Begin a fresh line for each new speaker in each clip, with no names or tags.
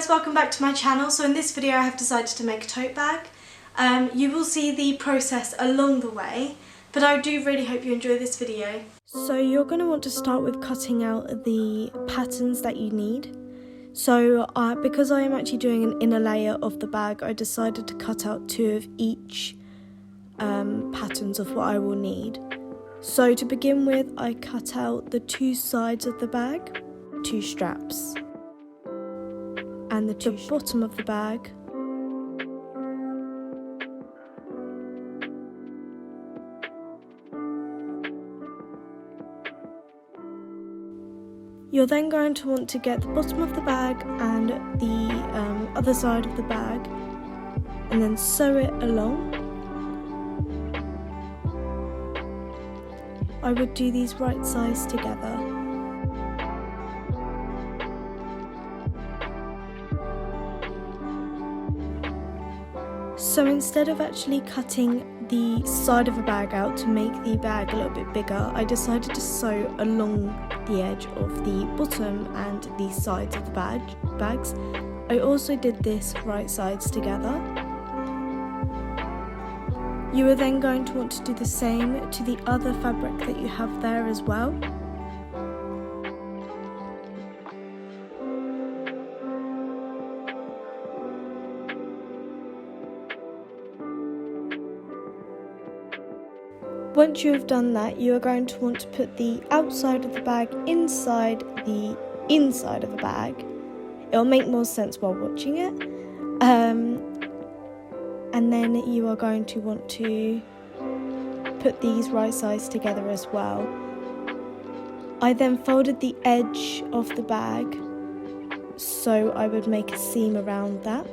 guys, welcome back to my channel. So in this video I have decided to make a tote bag. You will see the process along the way, but I do really hope you enjoy this video. So you're going to want to start with cutting out the patterns that you need. So because I am actually doing an inner layer of the bag, I decided to cut out 2 of each patterns of what I will need. So to begin with, I cut out the 2 sides of the bag, 2 straps, and the bottom of the bag. You're then going to want to get the bottom of the bag and the other side of the bag and then sew it along. I would do these right sides together. So instead of actually cutting the side of a bag out to make the bag a little bit bigger, I decided to sew along the edge of the bottom and the sides of the bags. I also did this right sides together. You are then going to want to do the same to the other fabric that you have there as well. Once you have done that, you are going to want to put the outside of the bag inside the inside of the bag. It'll make more sense while watching it. And then you are going to want to put these right sides together as well. I then folded the edge of the bag, so I would make a seam around that.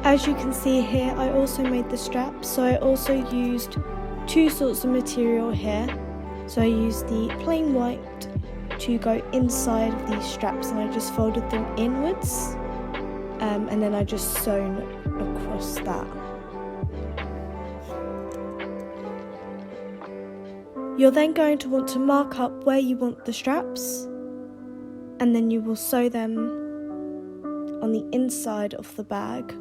As you can see here, I also made the straps, so I also used 2 sorts of material here. So I used the plain white to go inside of these straps, and I just folded them inwards, and then I just sewn across that. You're then going to want to mark up where you want the straps, and then you will sew them on the inside of the bag.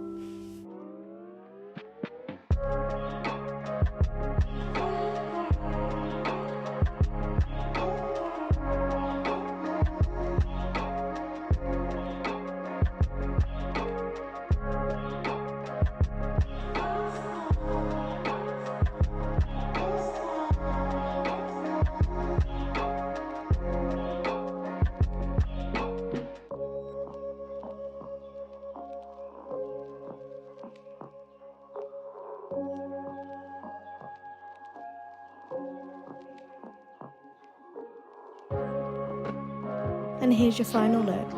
And here's your final look.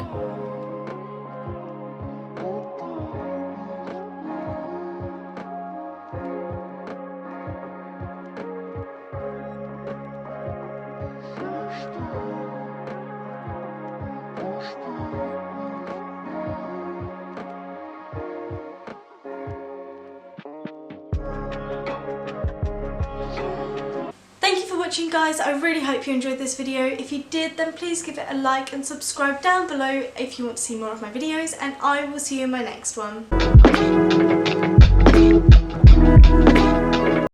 Thank you for watching, guys. I really hope you enjoyed this video. If you did, then please give it a like and subscribe down below if you want to see more of my videos, and I will see you in my next one.